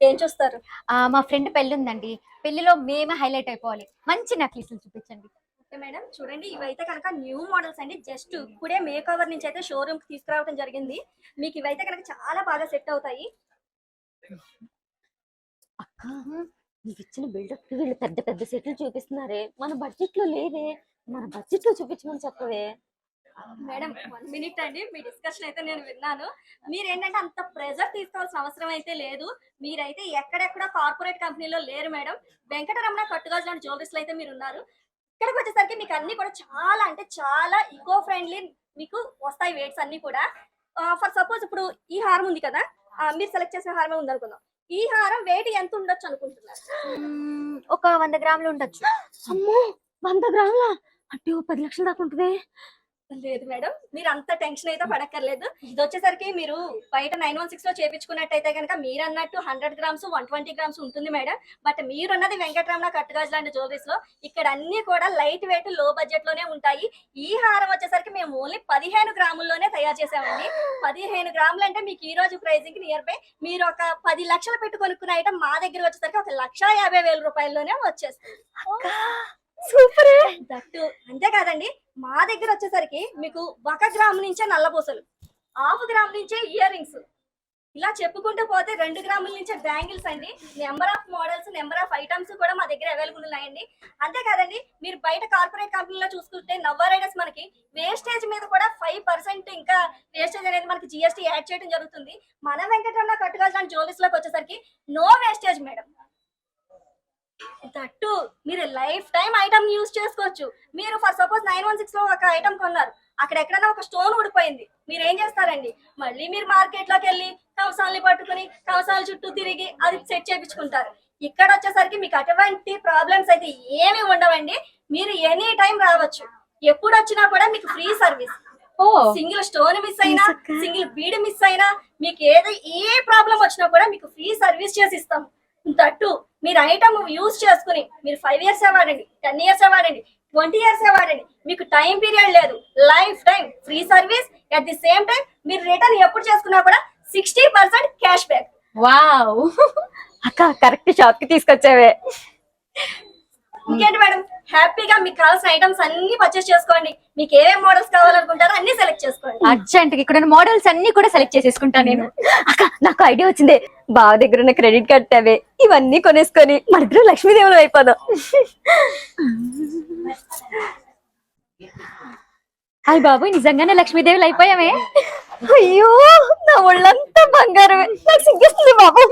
ఏం చూస్తారు? మా ఫ్రెండ్ పెళ్లి ఉందండి. పెళ్లిలో మేమే హైలైట్ అయిపోవాలి. మంచి నక్లీసులు చూపించండి. ఓకే మేడం, చూడండి ఇవైతే కనుక న్యూ మోడల్స్ అండి. జస్ట్ ఇప్పుడే మేక్ ఓవర్ నుంచి అయితే షోరూమ్ కి తీసుకురావడం జరిగింది. మీకు ఇవైతే కనుక చాలా బాగా సెట్ అవుతాయి. అక్క, నీకు ఇచ్చిన బిల్డప్ కి వీళ్ళు పెద్ద పెద్ద సెట్లు చూపిస్తున్నారే, మన బడ్జెట్ లో లేదే. మన బడ్జెట్ లో చూపించమని చెప్పవే. మేడం 1 మినిట్ అండి, మీ డిస్కషన్ అయితే నేను విన్నాను. మీరేంటంటే అంత ప్రెజర్ తీసుకోవాల్సిన అవసరం అయితే లేదు. మీరైతే ఎక్కడెక్కడ కార్పొరేట్ కంపెనీలో లేరు మేడం. వెంకటరమణ కట్టుగాజు లాంటి జ్యువెలరీస్ లో అయితే మీరు ఉన్నారు. ఇక్కడికి వచ్చేసరికి మీకు అన్ని కూడా చాలా అంటే చాలా ఈకో ఫ్రెండ్లీ మీకు వస్తాయి వెయిట్స్ అన్ని కూడా. ఫర్ సపోజ్ ఇప్పుడు ఈ హారం ఉంది కదా, మీరు సెలెక్ట్ చేసిన హారమే ఉంది అనుకుందాం. ఈ హారం వెయిట్ ఎంత ఉండొచ్చు అనుకుంటున్నారు? ఒక 100 గ్రాములు ఉండొచ్చు. అమ్మో, 100 గ్రాముల అంటే 10 లక్షల దాకా ఉంటుంది. లేదు మేడం, మీరు అంత టెన్షన్ అయితే పడక్కర్లేదు. ఇది వచ్చేసరికి మీరు బయట 916 లో చేపించుకున్నట్టయితే కనుక మీరు అన్నట్టు 100 గ్రామ్స్ 120 గ్రామ్స్ ఉంటుంది మేడం. బట్ మీరున్నది వెంకటరమణ కట్టుగాజు లాంటి జ్యువెలరీస్ లో. ఇక్కడ అన్ని కూడా లైట్ వెయిట్ లో బడ్జెట్ లోనే ఉంటాయి. ఈ హారం వచ్చేసరికి మేము ఓన్లీ 15 గ్రాముల్లోనే తయారు చేసామండి. 15 గ్రాములు అంటే మీకు ఈ రోజు ప్రైజింగ్ నియర్ బై మీరు ఒక 10 లక్షలు పెట్టి కొనుక్కున్న ఐటమ్ మా దగ్గర వచ్చేసరికి 1,50,000 రూపాయల్లోనే వచ్చేస్తుంది. సూపర్. దట్టు అంతేకాదండి, మా దగ్గర వచ్చేసరికి మీకు 1 గ్రాము నుంచే నల్లపూసలు, 1/2 గ్రాము నుంచే ఇయర్ రింగ్స్, ఇలా చెప్పుకుంటూ పోతే 2 గ్రాముల నుంచే బ్యాంగిల్స్ అండి. Number of models, number of items కూడా మా దగ్గర అవైలబుల్ ఉన్నాయండి. అంతేకాదండి, మీరు బయట కార్పొరేట్ కంపెనీలో చూసుకుంటే నవ్వారైడర్స్ మనకి వేస్టేజ్ మీద కూడా 5% ఇంకా వేస్టేజ్ అనేది మనకి GST యాడ్ చేయడం జరుగుతుంది. మన వెంకటరమణ కట్టుగాజు లాంటి జ్యువెలరీస్ లోకి వచ్చేసరికి నో వేస్టేజ్ మేడం. దట్టు మీరు లైఫ్ టైం ఐటమ్ యూజ్ చేసుకోవచ్చు. మీరు ఫర్ సపోజ్ 916 లో ఒక ఐటమ్ కొన్నారు, అక్కడ ఎక్కడైనా ఒక స్టోన్ ఊడిపోయింది, మీరు ఏం చేస్తారండి? మళ్ళీ మీరు మార్కెట్ లోకి వెళ్ళి కవసాలని పట్టుకుని కవసాల చుట్టూ తిరిగి అది సెట్ చేయించుకుంటారు. ఇక్కడ వచ్చేసరికి మీకు అటువంటి ప్రాబ్లమ్స్ అయితే ఏమి ఉండవండి. మీరు ఎనీ టైం రావచ్చు, ఎప్పుడు వచ్చినా కూడా మీకు free service. Single stone miss అయినా, సింగిల్ బీడ్ మిస్ అయినా, మీకు ఏ ప్రాబ్లం వచ్చినా కూడా మీకు ఫ్రీ సర్వీస్ చేసి ఇస్తాము. దట్టు మీరు ఐటమ్ యూజ్ చేసుకుని మీరు 5 ఇయర్స్ వాడండి, 10 ఇయర్స్ వాడండి, 20 ఇయర్స్ వాడండి, మీకు టైం పీరియడ్ లేదు. Life time free service. At the same time మీరు రిటర్న్ ఎప్పుడు చేసుకున్నా కూడా 60% క్యాష్ బ్యాక్. వావ్ అక్క, కరెక్ట్ షాప్ కి తీసుకొచ్చావే. ఇంకేంటి మేడం, హ్యాపీగా మీకు కావాల్సిన ఐటమ్స్ అన్ని పర్చేస్ చేసుకోండి. మీకు ఏమేం మోడల్స్ కావాలనుకుంటారో అన్ని సెలెక్ట్ చేసుకోండి. అర్జెంట్ ఇక్కడ ఉన్న మోడల్స్ అన్ని కూడా సెలెక్ట్ చేసేసుకుంటాను నేను. అక్క, నాకు ఐడియా వచ్చింది. బావ దగ్గర ఉన్న క్రెడిట్ కార్డ్ తవే, ఇవన్నీ కొనేసుకొని మన ఇద్దరు లక్ష్మీదేవులు అయిపోదాం. హాయ్ బాబు, నిజంగానే లక్ష్మీదేవులు అయిపోయామే. అయ్యో, నా ఒళ్ళంతా బంగారమే. నాకు సిగ్గేస్తుంది బాబు.